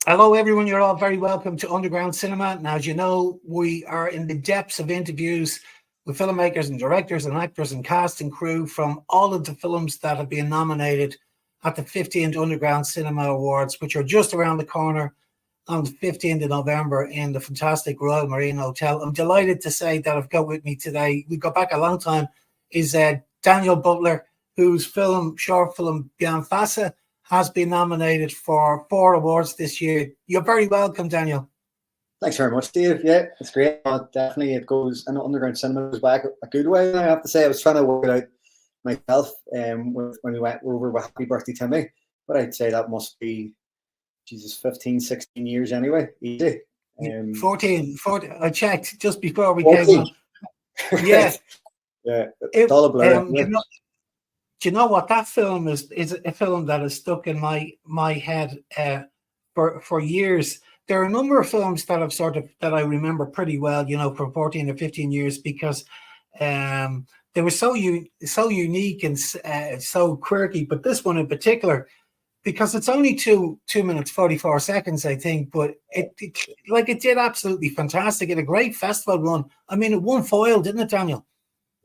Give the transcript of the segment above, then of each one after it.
Hello, everyone. You're all very welcome to Underground Cinema. Now, as you know, we are in the depths of interviews with filmmakers and directors and actors and cast and crew from all of the films that have been nominated at the 15th Underground Cinema Awards, which are just around the corner on the 15th of November in the fantastic Royal Marine Hotel. I'm delighted to say that I've got with me today, we go back a long time, is Daniel Butler, whose short film, Bean Feasa, has been nominated for 4 awards this year. You're very welcome, Daniel. Thanks very much, Steve. Yeah, it's great. Definitely, it goes, and Underground Cinema goes back a good way. I have to say, I was trying to work it out myself when we went over with Happy Birthday Timmy, but I'd say that must be, Jesus, 15, 16 years anyway. Easy. 14. I checked just before we 14. came on. Yeah. Yeah, it's all a blur. Do you know what, that film is a film that has stuck in my head for years. There are a number of films that that I remember pretty well, for 14 or 15 years, because they were so unique and so quirky. But this one in particular, because it's only 2 minutes 44 seconds, I think, but it did absolutely fantastic. It had a great festival run. I mean, it won foil, didn't it, Daniel?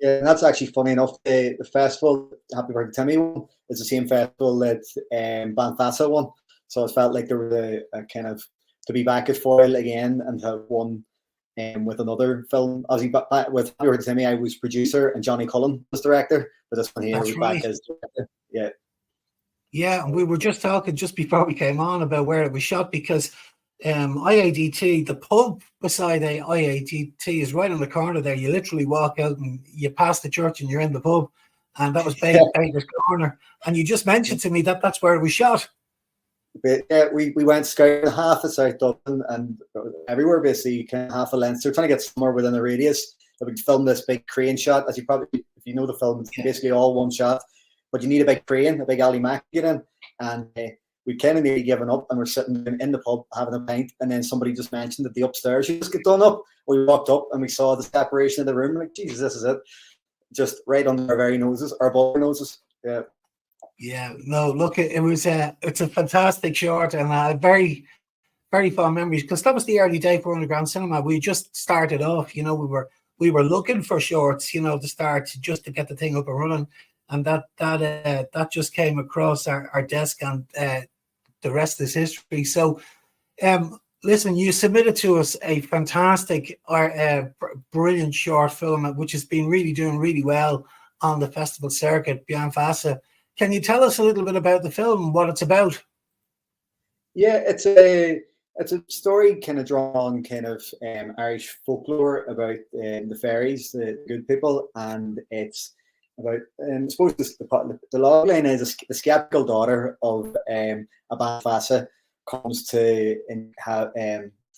Yeah, and that's actually funny enough. The festival, Happy Birthday Timmy one, is the same festival that Bean Feasa won. So it felt like there was a kind of to be back at foil again and have won with another film. Obviously, with Happy Birthday Timmy, I was producer and Johnny Cullen was director. But this one here was back as director. Yeah. Yeah, and we were just talking just before we came on about where it was shot, because IADT, the pub beside IADT is right on the corner there. You literally walk out and you pass the church and you're in the pub, and that was Baker's Corner. And you just mentioned to me that that's where it was shot. But yeah, we went scouting half of South Dublin and everywhere, basically, kind of half of Leinster, trying to get somewhere within a radius that we could film this big crane shot. As you probably, if you know the film, it's basically all one shot, but you need a big crane, a big alley Mac to get in, and we kind of nearly given up, and we're sitting in the pub having a pint, and then somebody just mentioned that the upstairs should just get done up. We walked up and we saw the separation of the room. Like, Jesus, this is it. Just right under our very noses, our ball noses. Yeah. Yeah. No, look, it's a fantastic short, and very, very fond memories, because that was the early day for Underground Cinema. We just started off, we were looking for shorts, to start, just to get the thing up and running, and that just came across our desk, and the rest is history. So, listen, you submitted to us a fantastic, brilliant short film, which has been doing really well on the festival circuit, Bean Feasa. Can you tell us a little bit about the film, what it's about? Yeah, it's a story kind of drawn on kind of Irish folklore about the fairies, the good people, and it's about, I suppose the logline is a skeptical daughter of a Bean Feasa comes to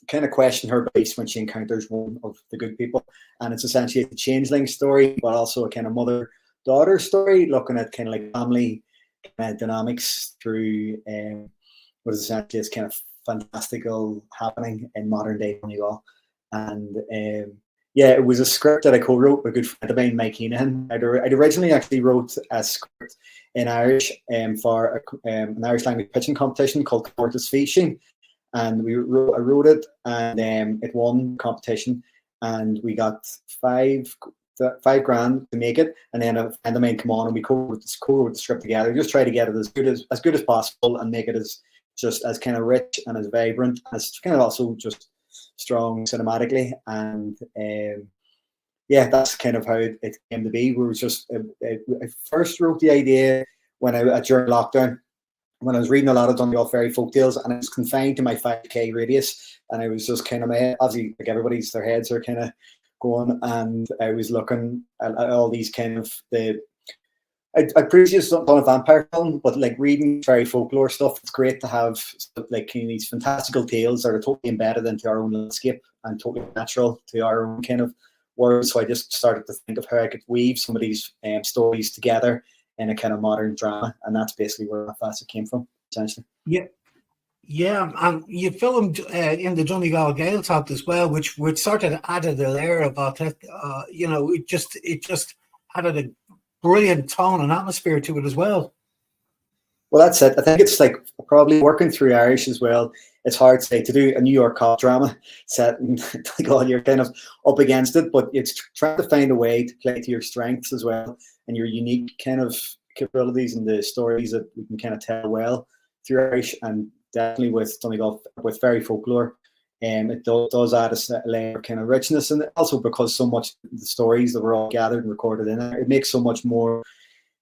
kind of question her beliefs when she encounters one of the good people, and it's essentially a changeling story, but also a kind of mother-daughter story, looking at kind of like family kind of dynamics through what is essentially this kind of fantastical happening in modern day Donegal. And yeah, it was a script that I co-wrote with a good friend of mine, Mike Keenan. I'd originally actually wrote a script in Irish for an Irish language pitching competition called Cortes Fishing, and I wrote it, and it won the competition, and we got $5 grand to make it. And then a friend of mine came on, and we co-wrote the script together. Just try to get it as good as possible, and make it as kind of rich and as vibrant, as kind of also just strong cinematically. And yeah, that's kind of how it came to be. We were just I first wrote the idea during lockdown, when I was reading a lot of Donegal fairy folk tales, and I was confined to my 5K radius, and I was just kind of, obviously, like everybody's, their heads are kind of going, and I was looking at all these kind of I previously done a vampire film, but like reading fairy folklore stuff, it's great to have like these fantastical tales that are totally embedded into our own landscape and totally natural to our own kind of world. So I just started to think of how I could weave some of these stories together in a kind of modern drama, and that's basically where Feasa came from, essentially. Yeah, and you filmed in the Donegal Gaeltacht as well, which sort of added a layer of it just added a brilliant tone and atmosphere to it as well. Well, that's it. I think it's like probably working through Irish as well. It's hard to say to do a New York cop drama set and like all you're kind of up against it, but it's trying to find a way to play to your strengths as well and your unique kind of capabilities and the stories that we can kind of tell well through Irish, and definitely with Donegal with fairy folklore. It does add a layer of kind of richness, and also because so much of the stories that were all gathered and recorded in it makes so much more.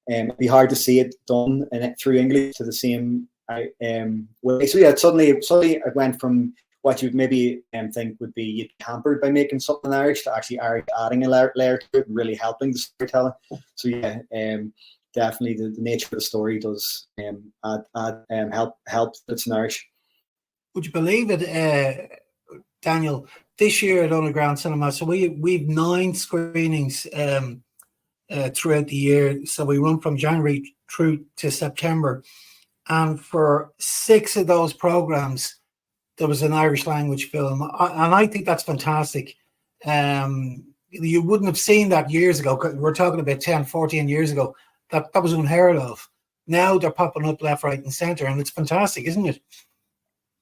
It'd be hard to see it done in it through English to the same way. So yeah, suddenly it went from what you'd maybe think would be hampered by making something Irish to actually Irish adding a layer to it and really helping the storytelling. So yeah, definitely the nature of the story does help that it's in Irish. Would you believe it, Daniel? This year at Underground Cinema, so we've 9 screenings throughout the year. So we run from January through to September, and for 6 of those programs, there was an Irish language film, and I think that's fantastic. You wouldn't have seen that years ago. We're talking about 10, 14 years ago. That was unheard of. Now they're popping up left, right, and centre, and it's fantastic, isn't it?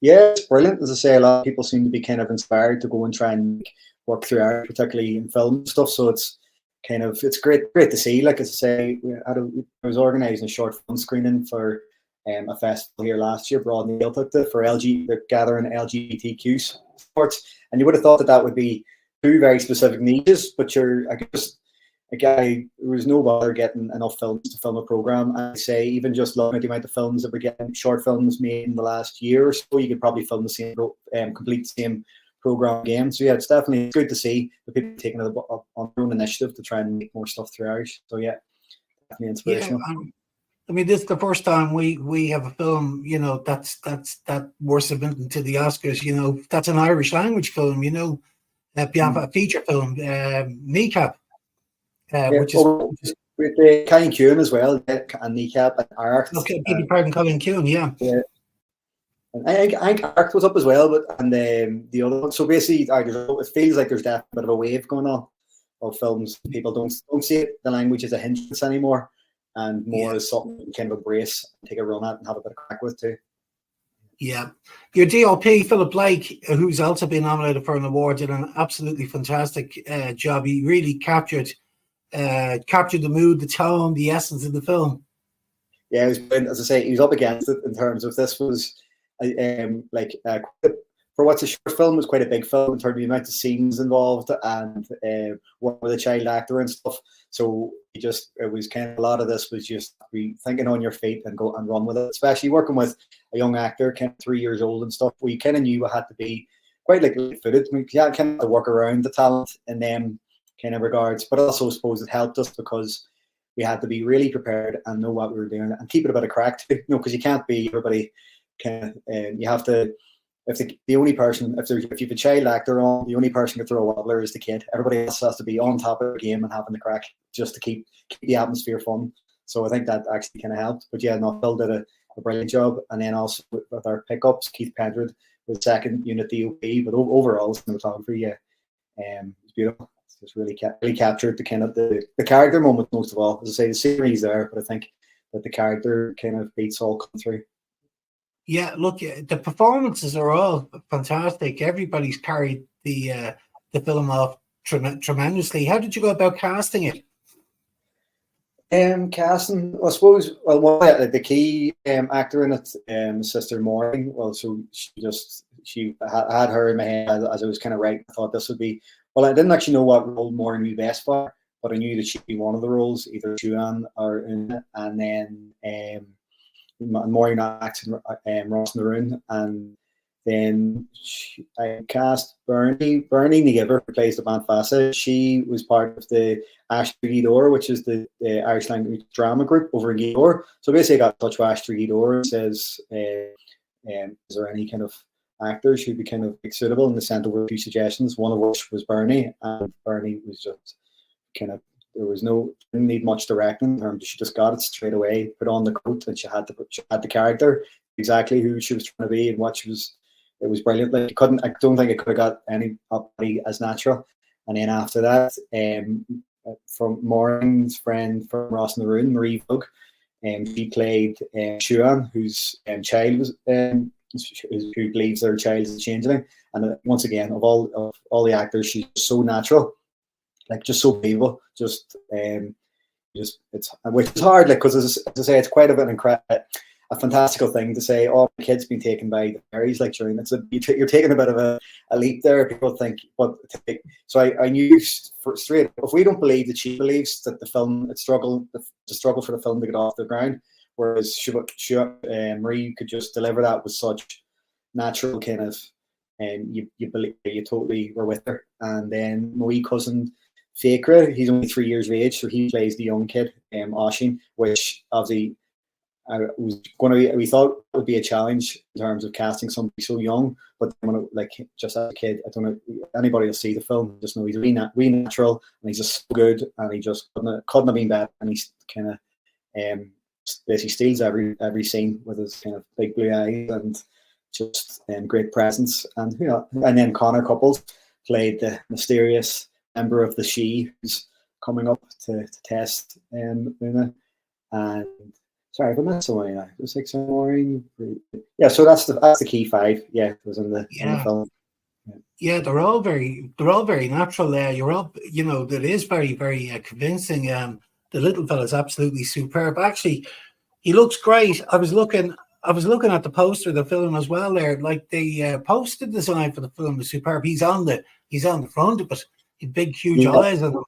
Yeah, it's brilliant. As I say, a lot of people seem to be kind of inspired to go and try and work through art, particularly in film and stuff. So it's great to see. Like as I say, I was organising a short film screening for a festival here last year, Broad and Yale for they're gathering LGBTQ sports, and you would have thought that would be 2 very specific niches, but there was no bother getting enough films to film a program. I say even just looking at the amount of films that we're getting, short films made in the last year or so, you could probably film the same, complete the same program again. So yeah, it's definitely good to see the people taking it up on their own initiative to try and make more stuff through Irish. So yeah, definitely inspirational. Yeah, I mean, this is the first time we have a film, that we're submitting to the Oscars. That's an Irish language film, a feature film, McCabe, which is with the Colin Kuhn as well, and McCabe and Art. Okay, beg your pardon, Colin Kuhn, yeah. And I think Art was up as well, and the other one. So basically, it feels like there's definitely a bit of a wave going on of films. People don't see the language as a hindrance anymore, and more as something you kind of embrace, take a run at, and have a bit of crack with too. Yeah, your DOP Philip Blake, who's also been nominated for an award, did an absolutely fantastic job. He really captured the mood, the tone, the essence of the film. Yeah, as I say, he was up against it in terms of this was for what's a short film, was quite a big film in terms of the amount of scenes involved and working with a child actor and stuff. So it was kind of a lot of this was just be thinking on your feet and go and run with it, especially working with a young actor, kind of 3 years old and stuff. We kind of knew we had to be quite like footed. We had kind of to work around the talent in them kind of regards, but also I suppose it helped us because we had to be really prepared and know what we were doing and keep it a bit of crack too, because you can't be everybody kind of, you have to, if the only person, if you've a child actor on, the only person to throw a wobbler is the kid. Everybody else has to be on top of the game and having the crack just to keep the atmosphere fun. So I think that actually kind of helped. But yeah, no, Phil did a brilliant job. And then also with our pickups, Keith Pendred was second unit DOP, but overall cinematography, yeah, it's beautiful. It's just really captured the kind of the character moment most of all. As I say, the series there, but I think that the character kind of beats all come through. Yeah, look, the performances are all fantastic. Everybody's carried the film off tremendously. How did you go about casting it? Casting, I suppose. Well, the key actor in it, Sister Maureen. Well, so she had her in my head as I was kind of writing. I thought this would be. Well, I didn't actually know what role Maureen would be best for, but I knew that she'd be one of the roles, either Juan or in, and then Maureen acts in Ross Maroon, and then I cast Bernie Nigiver, who plays the Bean Feasa. She was part of the Ashtree Gidor, which is the Irish language drama group over in Gidor. So basically, I got in touch with Ashtree Gidor and says, is there any kind of actors who'd be kind of suitable? And they sent over a few suggestions, one of which was Bernie, and Bernie was just kind of, didn't need much directing in terms of, she just got it straight away, put on the coat, and she had the character, exactly who she was trying to be and what she was. It was brilliant. Like I don't think it could have got anybody as natural. And then after that, from Maureen's friend from Ross Maroon, Marie Vogue, She played Shuan, whose child was who believes their child is a changeling. And once again, of all the actors, she's so natural, like just so believable. Just it's which is hard, like, because as I say, it's quite a fantastical thing to say. Oh, my kid's been taken by the fairies. Like, during you're taking a bit of a leap there. People think, but so I knew straight. If we don't believe that she believes that the struggle for the film to get off the ground, whereas Marie could just deliver that with such natural kind of, and you believe, you totally were with her. And then my wee cousin Fakra, he's only 3 years of age, so he plays the young kid, Oshin, which obviously we thought it would be a challenge in terms of casting somebody so young, but like, just as a kid, I don't know, anybody will see the film, just know he's really natural, and he's just so good, and he just couldn't have been better, and he's kind of basically steals every scene with his kind of big blue eyes and just great presence. And and then Connor Couples played the mysterious member of the She, who's coming up to test Luna. And sorry, but that's the way it was like some boring. Yeah, so that's the key five. Yeah, it was in the film. Yeah, they're all very natural there. You're up, that is very, very convincing. The little fella's absolutely superb. Actually, he looks great. I was looking at the poster of the film as well there. Like, the poster design for the film is superb. He's on the front of it. He's big, huge eyes on him.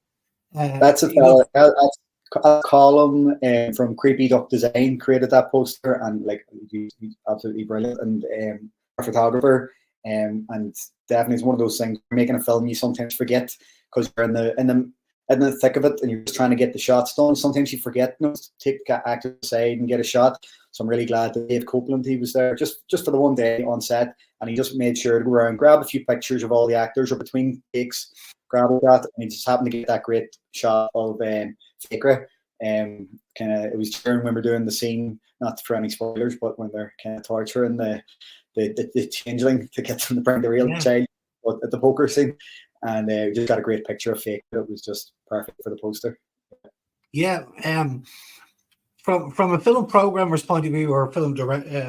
That's a fella. That's a column from Creepy Duck Design created that poster, and like, he's absolutely brilliant, and a photographer, and definitely it's one of those things. Making a film, you sometimes forget, because you're in the thick of it, and you're just trying to get the shots done. Sometimes you forget, take the actor aside and get a shot. So I'm really glad that Dave Copeland, he was there just for the one day on set, and he just made sure to go around, grab a few pictures of all the actors, or between takes, grab a shot, and he just happened to get that great shot of Fakra. It was during when we're doing the scene, not for any spoilers, but when they're kind of torturing the changeling to get them to bring the real child at the poker scene. And we just got a great picture of Fakra. It was just perfect for the poster. Yeah, from a film programmer's point of view, or a film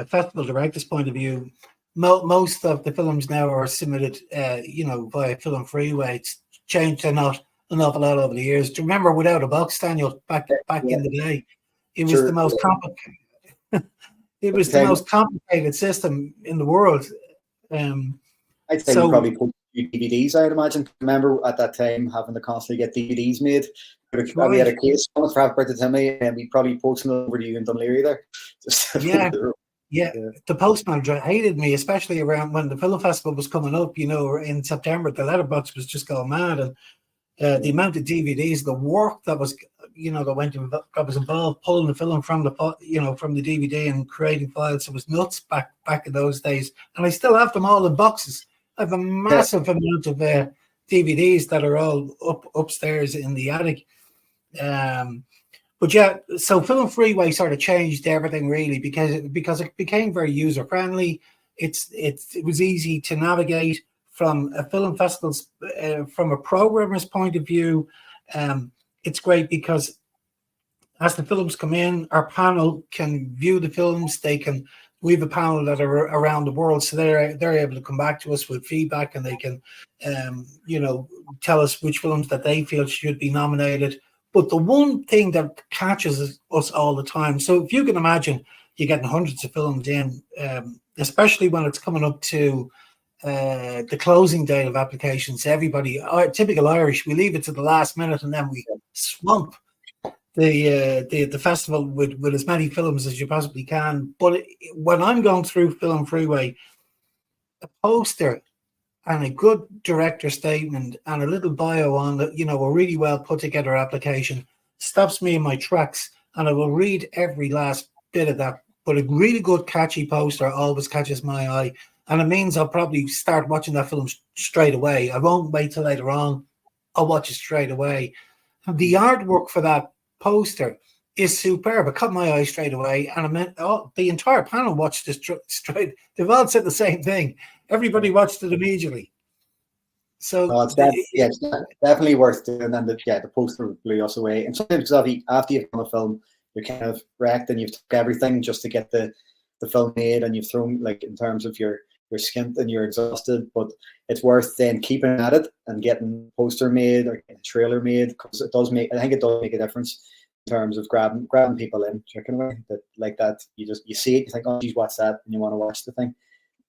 festival director's point of view, most of the films now are submitted, via Film Freeway. It's changed an awful lot over the years. Do you remember Without a Box, Daniel, back in the day? It was the most complicated. It was the most complicated system in the world. I'd say we probably put DVDs, I'd imagine. Remember at that time having to constantly get DVDs made. We had a case on for Happy Birthday to Me, and we probably posted them over to you in Dunleary there. Yeah. The postman hated me, especially around when the film festival was coming up. In September, the letterbox was just going mad, and the amount of DVDs, the work that was, that was involved pulling the film from the DVD and creating files. It was nuts back in those days, and I still have them all in boxes. I have a massive amount of DVDs that are all upstairs in the attic. But yeah, so Film Freeway sort of changed everything really, because it became very user friendly. It was easy to navigate from a film festival's from a programmer's point of view. It's great because as the films come in, our panel can view the films. We have a panel that are around the world, so they're able to come back to us with feedback, and they can tell us which films that they feel should be nominated. But the one thing that catches us all the time, so if you can imagine, you're getting hundreds of films in, especially when it's coming up to the closing date of applications. Everybody, typical Irish, we leave it to the last minute, and then we swamp the festival with as many films as you possibly can. But when I'm going through Film Freeway, a poster and a good director statement and a little bio on that, a really well put together application stops me in my tracks, and I will read every last bit of that. But a really good, catchy poster always catches my eye, and it means I'll probably start watching that film straight away. I won't wait till later on. I'll watch it straight away. And the artwork for that poster is superb. It caught my eye straight away, and the entire panel watched this straight. They've all said the same thing. Everybody watched it immediately. So it's definitely worth doing. And the poster blew us away. And sometimes after you've done a film, kind of wrecked and you've took everything just to get the film made, and you've thrown, like, in terms of you're skint and you're exhausted, but it's worth then keeping at it and getting a poster made or getting a trailer made, because it does make, I think it does make a difference in terms of grabbing people in, chicken away, that like that you see it, you think, oh geez, what's that, and you want to watch the thing.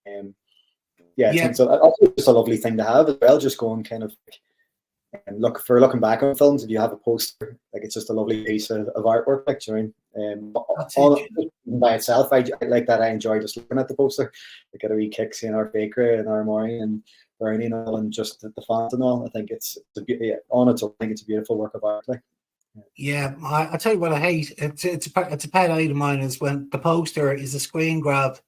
I think so. Also, just a lovely thing to have as well, just going kind of and looking back on films, if you have a poster, like, it's just a lovely piece of artwork, like, you know, by itself. I like that. I enjoy just looking at the poster. I get a wee kick seeing our bakery and our Maureen and Bernie and all, and just the font and all. I think it's on its own. I think it's a beautiful work of art. Like, yeah, I tell you what I hate. It's a pet hate of mine is when the poster is a screen grab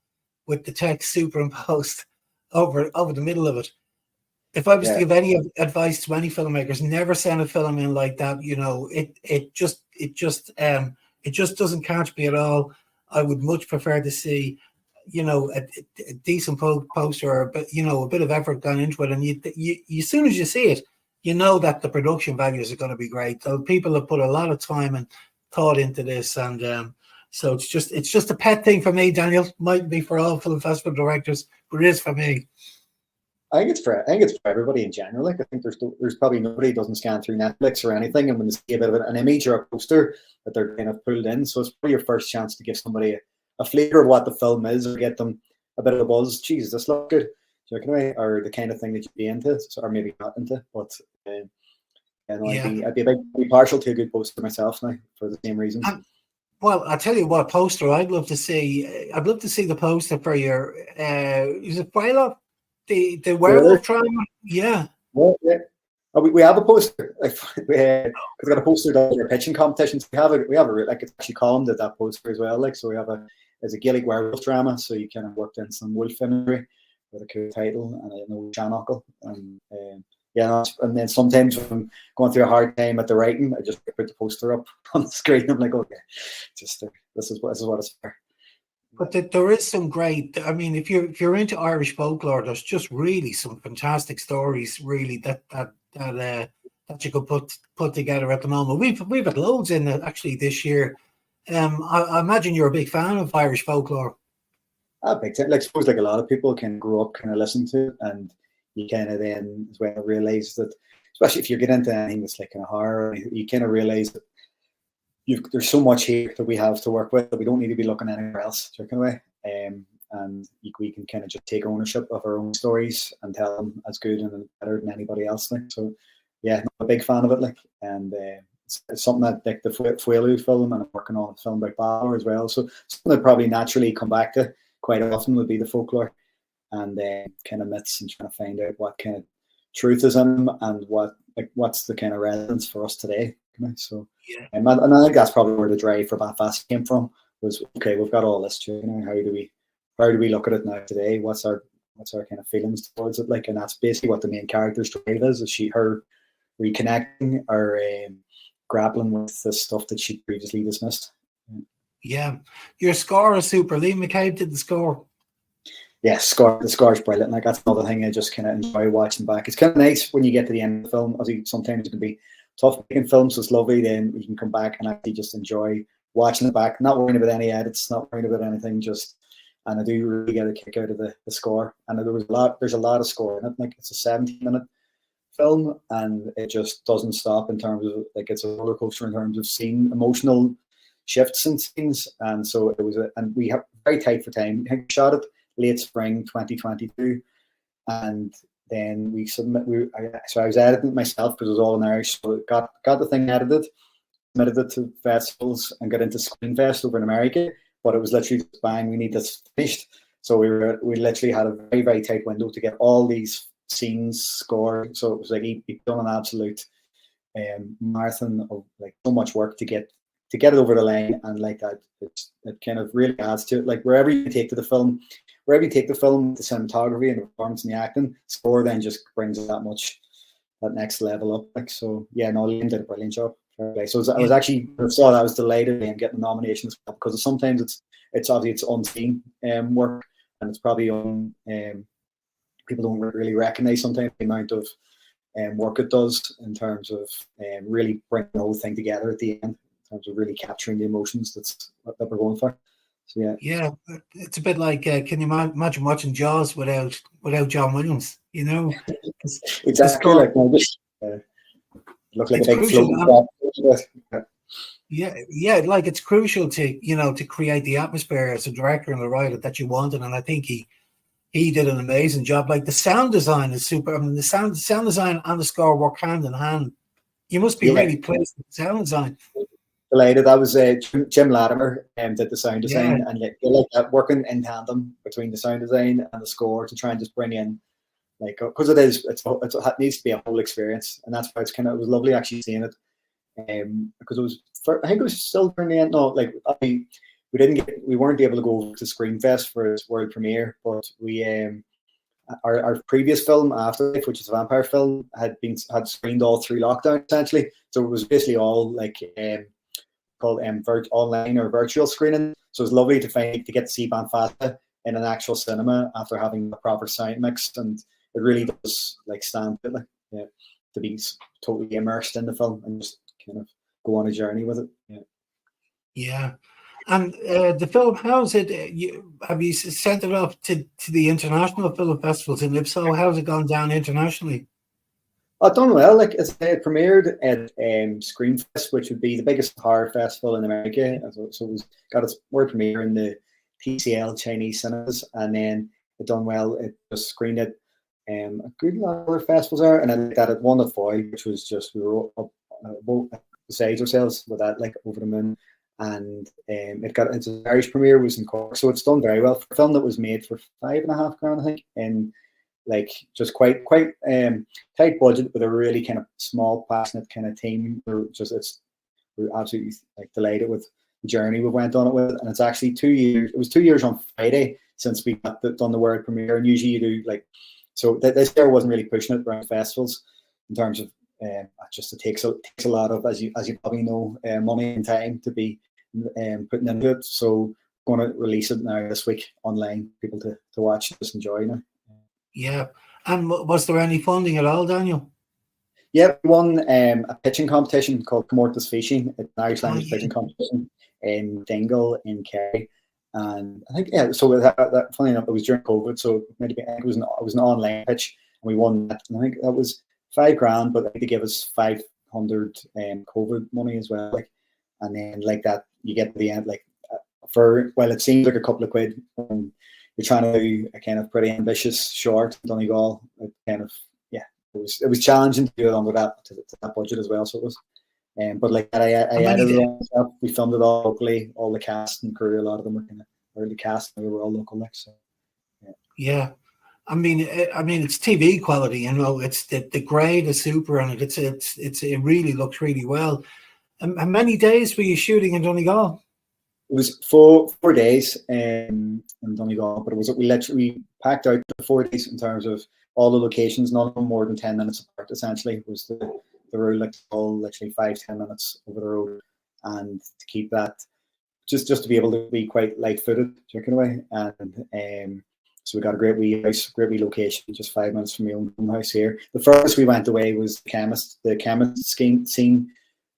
with the text superimposed over the middle of it. If I was to give any advice to any filmmakers, never send a film in like that. You know, it just doesn't catch me at all. I would much prefer to see, you know, a decent poster, but you know, a bit of effort gone into it, and you as soon as you see it, you know that the production values are going to be great. So people have put a lot of time and thought into this, and so it's just a pet thing for me. Daniel, might be for all film festival directors, but it is for me. I think it's for everybody in general. Like, I think there's probably nobody who doesn't scan through Netflix or anything, and when they see a bit of an image or a poster that they're kind of pulled in, so it's probably your first chance to give somebody a flavour of what the film is, or get them a bit of a buzz. Jesus, this looks good, or the kind of thing that you'd be into, or maybe not into. But I'd be partial to a good poster myself now for the same reasons. Well, I'll tell you what poster I'd love to see. I'd love to see the poster for your is it Philo? The werewolf drama, yeah. Well, yeah. We have a poster. Like, we got a poster done for pitching competitions. We have like, it's actually columned at that poster as well. Like, so we have as a Gaelic werewolf drama. So you kind of worked in some wolf imagery with a cool title and a Shanachel. And and then sometimes when I'm going through a hard time at the writing, I just put the poster up on the screen. I'm like, okay, just this is what it's for. But there is some great. I mean, if you're into Irish folklore, there's just really some fantastic stories, really that you could put together at the moment. We've had loads in it actually this year. I imagine you're a big fan of Irish folklore. Big time. Like, I suppose, like, a lot of people can grow up kind of listen to it, and you kind of then as well realize that, especially if you get into anything that's like kind of horror, you kind of realize that there's so much here that we have to work with that we don't need to be looking anywhere else, away. And we can kind of just take ownership of our own stories and tell them as good and better than anybody else. Like, so yeah, I'm a big fan of it. Like, and it's something that, like, the Fuelu film, and I'm working on a film about Bauer as well. So something that probably naturally come back to quite often would be the folklore and kind of myths, and trying to find out what kind of truth is in them and what's the kind of relevance for us today. So yeah, and I think that's probably where the drive for Belfast came from. Was, okay, we've got all this, how do we look at it now today? What's our kind of feelings towards it like? And that's basically what the main character's drive is her reconnecting or grappling with the stuff that she previously dismissed. Yeah, your score is super. Lee McCabe did the score. Yeah, the score's brilliant. Like, that's another thing I just kind of enjoy watching back. It's kind of nice when you get to the end of the film. Obviously, sometimes it can be tough making films, so it's lovely. Then you can come back and actually just enjoy watching it back, not worrying about any edits, not worrying about anything. And I do really get a kick out of the score. And there's a lot of score in it. Like, it's a 17-minute film, and it just doesn't stop in terms of, like, it's a roller coaster in terms of seeing emotional shifts and scenes. And so and we have very tight for time. I shot it late spring 2022, and then so I was editing it myself because it was all in Irish. So got the thing edited, submitted it to festivals, and got into Screenfest over in America. But it was literally just bang, we need this finished. So we literally had a very, very tight window to get all these scenes scored. So it was like he'd done an absolute marathon of, like, so much work to get it over the line, and like that, it kind of really adds to it. Like, wherever you take the film, the cinematography and the performance and the acting, score then just brings it that next level up. Like, so yeah, no, Liam did a brilliant job. So I was actually, I was delighted in getting the nominations, because sometimes it's obviously it's unseen work, and it's probably people don't really recognize sometimes the amount of work it does in terms of really bringing the whole thing together at the end. terms of really capturing the emotions that we're going for. So yeah. Yeah, it's a bit like can you imagine watching Jaws without John Williams? You know, the Exactly, score. like no, just look like a It's big crucial. floating crab. Yeah, like it's crucial to create the atmosphere as a director and a writer that you wanted, and I think he did an amazing job. Like the sound design is super. I mean, the sound design and the score work hand in hand. You must be Yeah, really pleased with the sound design. delighted. That was Jim Latimer did the sound Yeah, design, and like that working in tandem between the sound design and the score to try and just bring in like because it needs to be a whole experience, and that's why it was lovely actually seeing it. Because it was I think it was still during the end. No, like we weren't able to go to Screenfest for its world premiere, but we our previous film Afterlife, which is a vampire film, had screened all through lockdown essentially. So it was basically all like called online or virtual screening. So it's lovely to get to see Bean Feasa in an actual cinema after having a proper sound mix, and it really does like stand like, yeah, to be totally immersed in the film and just kind of go on a journey with it. Yeah. yeah. And the film, how's it? Have you sent it off to the international film festivals? And if so, how's it gone down internationally? I've done well. Like it premiered at Screenfest, which would be the biggest horror festival in America. So it got its world premiere in the TCL Chinese cinemas, and then it done well. It just screened it a good lot of other festivals are, and then that it won the foil, which was just we were up beside ourselves with that, like over the moon. And its Irish premiere was in Cork, so it's done very well for a film that was made for $5.5 grand, I think, and like just quite tight budget with a really kind of small, passionate kind of team. We're absolutely like delighted with the journey we went on it with, and it's actually 2 years. It was 2 years on Friday since we done the world premiere, and usually you do like so. This year wasn't really pushing it around festivals in terms of just it takes a lot of, as you probably know, money and time to be putting into it. So going to release it now this week online, people to watch, just enjoy now. Yeah. And was there any funding at all, Daniel? Yeah, we won a pitching competition called Comórtas Fishing. It's an Irish language pitching competition in Dingle in Kerry. And I think, yeah, so that funny enough, it was during COVID, so maybe it was an online pitch, and we won that. And I think that was $5 grand, but they gave us 500 COVID money as well. Like, and then like that, you get to the end, like it seems like a couple of quid. You're trying to do a kind of pretty ambitious short in Donegal. It kind of, yeah, it was challenging to do it under that budget as well. So it was, but like I edited it all myself. We filmed it all locally. All the cast and crew, a lot of them were kind of early cast. We were all local, like so. Yeah. I mean, it's TV quality. You know, it's the grade is super on it. It really looks really well. How many days were you shooting in Donegal? It was 4 days in Donegal, but we packed out the 4 days in terms of all the locations, none of them more than 10 minutes apart. Essentially, was the rule, like all literally 5-10 minutes over the road, and to keep that just to be able to be quite light-footed, chicken away, and so we got a great wee house, great wee location, just 5 minutes from my own house here. The furthest we went away was the chemist scene.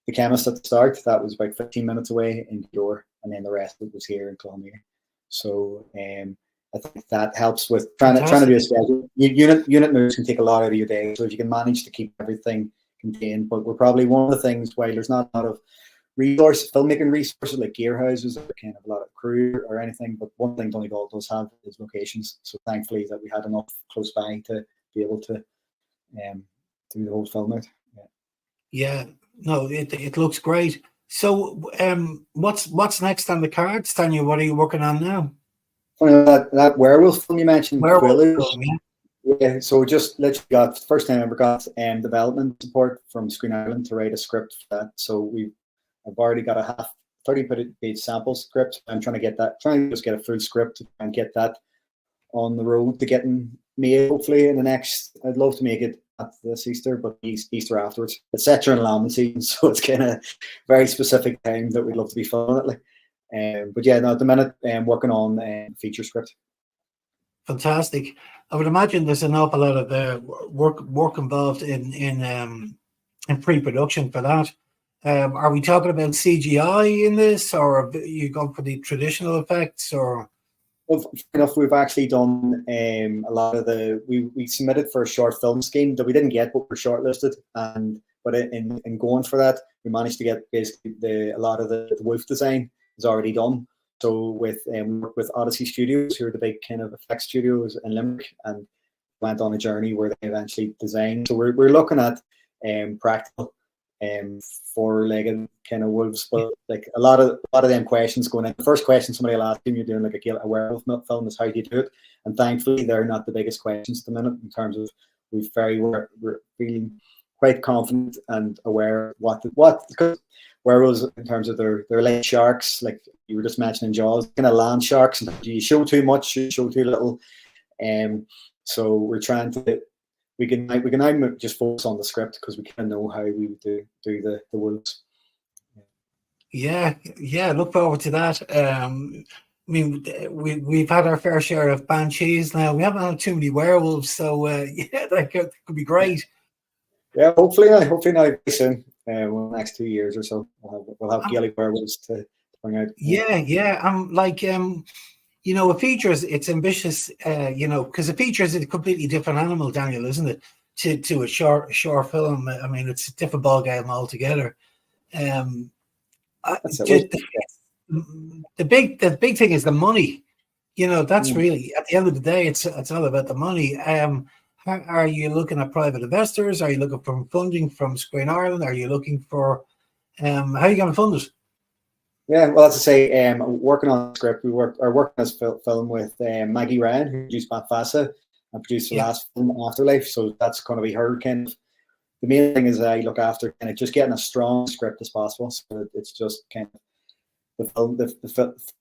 The chemist at the start, that was about 15 minutes away in Door, and then the rest of it was here in Clonmere. So I think that helps with trying to do a schedule. Unit moves can take a lot out of your day, so if you can manage to keep everything contained. But we're probably one of the things, while there's not a lot of filmmaking resources like gear houses or kind of a lot of crew or anything, but one thing Donegal does have is locations. So thankfully that we had enough close by to be able to do the whole film out. Yeah, no, it looks great. So, what's next on the cards, Daniel? What are you working on now? That werewolf film you mentioned, Werewolf film, yeah. So just literally got first time I ever got development support from Screen Ireland to write a script for that. So I've already got a 30-page sample script. I'm trying to just get a full script and get that on the road to getting made. Hopefully in the next, I'd love to make it at this Easter, but Easter afterwards. It's set during lambing season, so it's kind of very specific time that we'd love to be filming it. Like, but yeah, no, at the minute, working on feature script. Fantastic. I would imagine there's an awful lot of work involved in pre-production for that. Are we talking about CGI in this, or are you going for the traditional effects, or? Well, fair enough, we've actually done a lot of we submitted for a short film scheme that we didn't get, but we're shortlisted. But in going for that, we managed to get basically a lot of the wolf design is already done. So we worked with Odyssey Studios, who are the big kind of effects studios in Limerick, and went on a journey where they eventually designed. So we're looking at practical four-legged kind of wolves, but like a lot of them questions going in. The first question somebody will ask you, you're doing like a werewolf film, is how do you do it? And thankfully, they're not the biggest questions at the minute in terms of we're feeling quite confident and aware what because werewolves in terms of they're like sharks, like you were just mentioning Jaws, kind of land sharks. And you show too much, you show too little. So we're trying to we can now just focus on the script because we kind of know how we do the wolves. Yeah, look forward to that. I mean, we've had our fair share of banshees now. We haven't had too many werewolves, so yeah, that could be great. Yeah, hopefully now very soon. The next 2 years or so, we'll have Gaelic werewolves to bring out. Yeah. I'm like you know, a feature it's ambitious, you know, because a feature is a completely different animal, Daniel, isn't it? To a short film. I mean, it's a different ball game altogether. That's it. The big thing is the money. You know, that's really at the end of the day, it's all about the money. Are you looking at private investors? Are you looking for funding from Screen Ireland? Are you looking for how are you going to fund it? Yeah, well, as I say, working on the script, working on this film with Maggie Ryan, who produced Bean Feasa and produced the last film, Afterlife. So that's going to be her kind of. The main thing is I look after kind of just getting a strong script as possible. So it's just kind of the film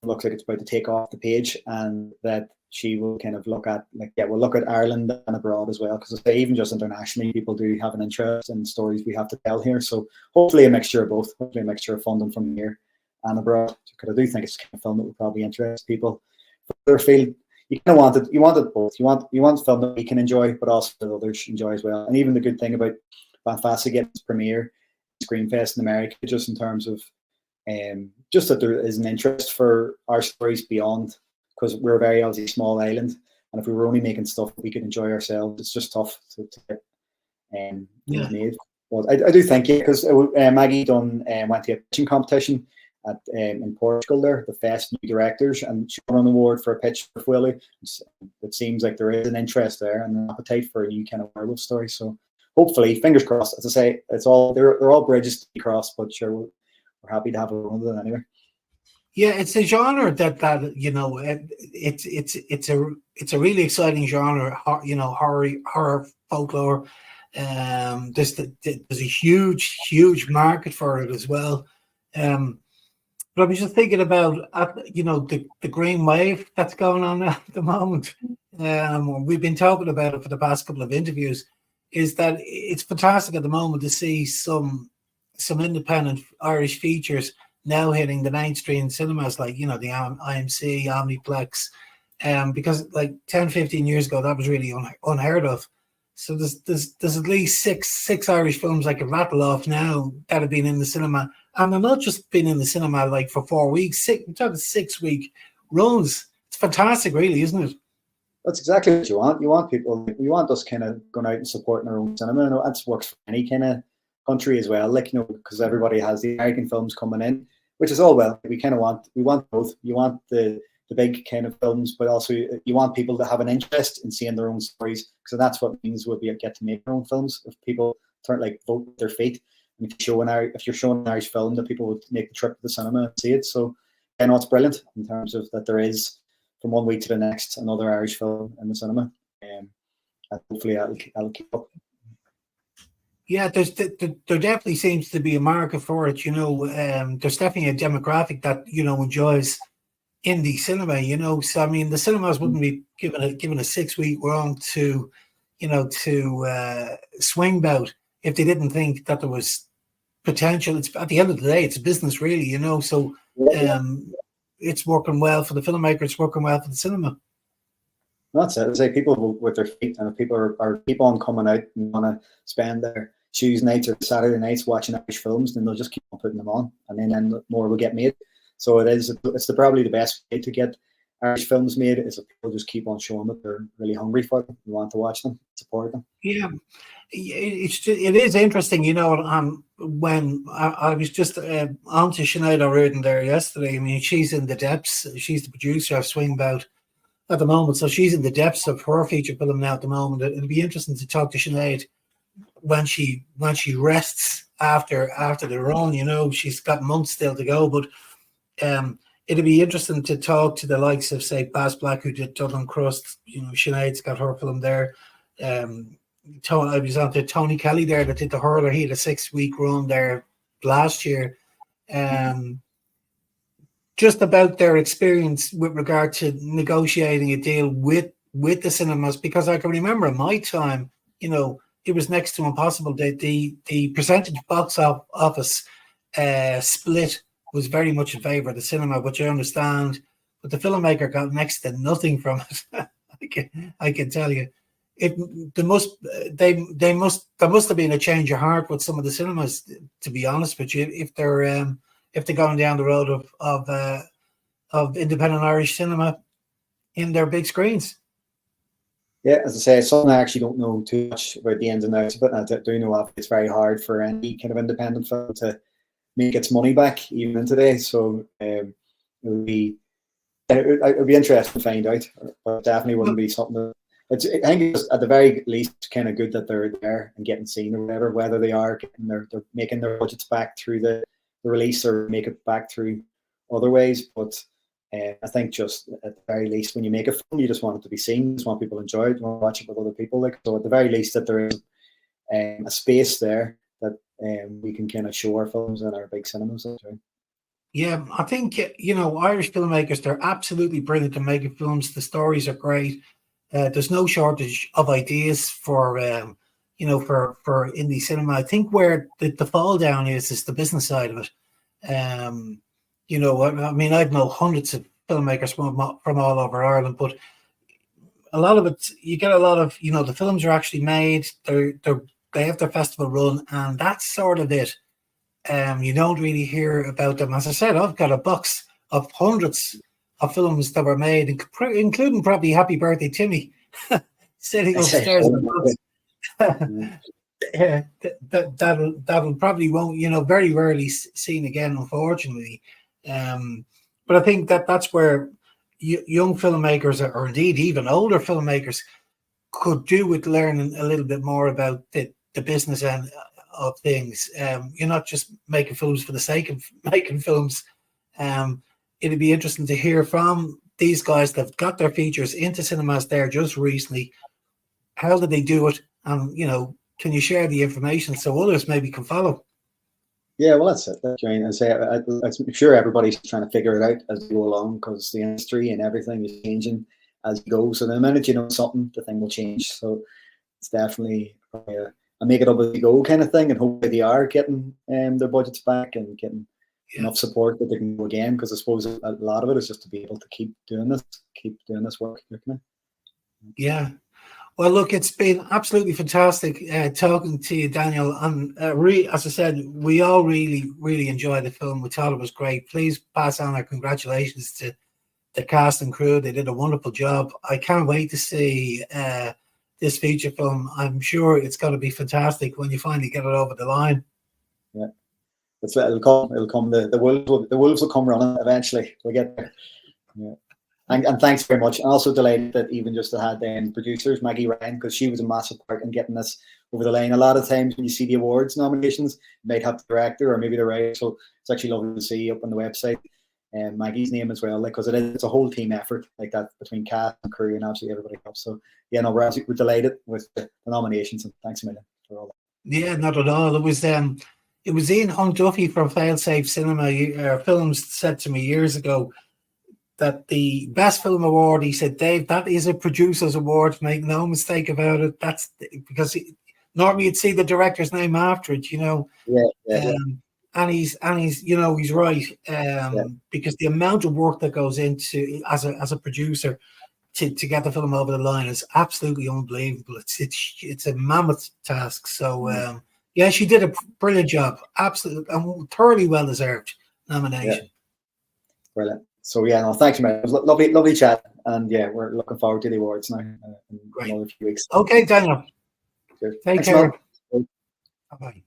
looks like it's about to take off the page, and that she will kind of look at we'll look at Ireland and abroad as well, because even just internationally, people do have an interest in stories we have to tell here. So hopefully a mixture of both. Hopefully a mixture of funding from here and abroad, because I do think it's kind of film that will probably interest people. For their field, you kind of want it both. You want film that we can enjoy, but also that others enjoy as well. And even the good thing about Bean Feasa getting its premiere Screenfest in America, just in terms of just that there is an interest for our stories beyond, because we're a very obviously small island, and if we were only making stuff we could enjoy ourselves, it's just tough to get made. But I do think because Maggie went to a pitching competition in Portugal there, the Fest New Directors, and she won an award for a pitch for Fuelu. It seems like there is an interest there and an appetite for a new kind of werewolf story. So hopefully, fingers crossed. As I say, they're all bridges to be crossed, but sure, we're happy to have a run with it anyway. Yeah, it's a genre that you know it's a really exciting genre. You know, horror folklore. There's a huge market for it as well. But I was just thinking about you know the green wave that's going on at the moment. We've been talking about it for the past couple of interviews. Is that it's fantastic at the moment to see some independent Irish features now hitting the mainstream cinemas, like, you know, the IMC, Omniplex, because like 10, 15 years ago, that was really unheard of. So there's at least six Irish films I could rattle off now that have been in the cinema. And they're not just been in the cinema like for 4 weeks. We're talking 6-week runs. It's fantastic, really, isn't it? That's exactly what you want. You want people, you want us kind of going out and supporting our own cinema. And that works for any kind of country as well, like, you know, because everybody has the American films coming in, which is all well. We want both. You want the big kind of films, but also you want people to have an interest in seeing their own stories, because that's what means we'll get to make our own films. If people vote with their feet, and if you're showing an Irish film, that people would make the trip to the cinema and see it. So I know it's brilliant in terms of that there is, from 1 week to the next, another Irish film in the cinema, and hopefully I'll keep up. Yeah, there definitely seems to be a market for it. You know, there's definitely a demographic that, you know, enjoys indie cinema. You know, so I mean, the cinemas wouldn't be given a 6-week run to, you know, to swing about if they didn't think that there was potential. It's at the end of the day, it's a business, really. You know, so it's working well for the filmmaker. It's working well for the cinema. That's it. It's like people vote with their feet, and if people are keep on coming out and want to spend their Tuesday nights or Saturday nights watching Irish films, then they'll just keep on putting them on, and then more will get made. So it's probably the best way to get Irish films made is if people just keep on showing that they're really hungry for them, you want to watch them, support them. Yeah, it is interesting, you know. When I was just on to Sinead O'Riordan there yesterday. I mean, she's in the depths. She's the producer of Swingbout at the moment, so she's in the depths of her feature film now at the moment. It'll be interesting to talk to Sinead when she rests after the run. You know, she's got months still to go, but it'll be interesting to talk to the likes of, say, Baz Black, who did Dublin Crust. You know, Sinead's got her film there. I was on to Tony Kelly there that did The Hurler. He had a 6-week run there last year. Just about their experience with regard to negotiating a deal with the cinemas, because I can remember in my time, you know, it was next to impossible. The percentage box office split was very much in favour of the cinema, which I understand, but the filmmaker got next to nothing from it. I can tell you. There must have been a change of heart with some of the cinemas, to be honest with you, if they're going down the road of independent Irish cinema in their big screens. Yeah, as I say, it's something I actually don't know too much about the ins and outs of it. I do know it's very hard for any kind of independent film to make its money back even today. So it would be interesting to find out, but it definitely wouldn't be something that. I think it's at the very least kind of good that they're there and getting seen or whatever, whether they are they're making their budgets back through the release or make it back through other ways. But I think just at the very least, when you make a film, you just want it to be seen. You just want people to enjoy it. You want to watch it with other people. Like, so at the very least that there is a space there that we can kind of show our films in our big cinemas. Yeah, I think, you know, Irish filmmakers, they're absolutely brilliant at making films. The stories are great. There's no shortage of ideas for you know, for indie cinema. I think where the fall down is the business side of it. You know, I mean, I know hundreds of filmmakers from all over Ireland, but a lot of it, you get a lot of, you know, the films are actually made. They have their festival run, and that's sort of it. You don't really hear about them. As I said, I've got a box of hundreds of films that were made, including probably Happy Birthday Timmy, sitting upstairs in the box. That'll probably won't, you know, very rarely seen again, unfortunately. But I think that's where young filmmakers, or indeed even older filmmakers, could do with learning a little bit more about the business end of things. You're not just making films for the sake of making films. It'd be interesting to hear from these guys that have got their features into cinemas there just recently. How did they do it? And, you know, can you share the information so others maybe can follow? Yeah, well, that's it. I'm sure everybody's trying to figure it out as they go along, because the industry and everything is changing as you go. So the minute you know something, the thing will change. So it's definitely a make it up as you go kind of thing, and hopefully they are getting their budgets back and getting enough support that they can go again, because I suppose a lot of it is just to be able to keep doing this work. Yeah. Well, look, it's been absolutely fantastic talking to you, Daniel. And as I said, we all really, really enjoyed the film. We thought it was great. Please pass on our congratulations to the cast and crew. They did a wonderful job. I can't wait to see this feature film. I'm sure it's going to be fantastic when you finally get it over the line. Yeah. It'll come. The wolves will come running eventually. We'll get there. Yeah. And thanks very much. I'm also delighted that even just had producers, Maggie Ryan, because she was a massive part in getting this over the line. A lot of times when you see the awards nominations, you might have the director or maybe the writer. So it's actually lovely to see up on the website Maggie's name as well, like, because it's a whole team effort like that between cast and crew and absolutely everybody else. So yeah, no, we're delighted with the nominations, and thanks a million for all that. Yeah, not at all. It was Ian Hunt Duffy from Failsafe Cinema Films said to me years ago that the best film award, he said, Dave, that is a producer's award, make no mistake about it. That's because normally you'd see the director's name after it, you know. Yeah. And he's you know, he's right, because the amount of work that goes into as a producer to get the film over the line is absolutely unbelievable. It's a mammoth task. So Yeah, she did a brilliant job. Absolutely, and thoroughly well deserved nomination. Brilliant. So yeah, no, thanks, man. It was lovely chat, and yeah, we're looking forward to the awards now in Great. another few weeks. Okay, Daniel. Good. Take Thanks, care. man. Bye-bye.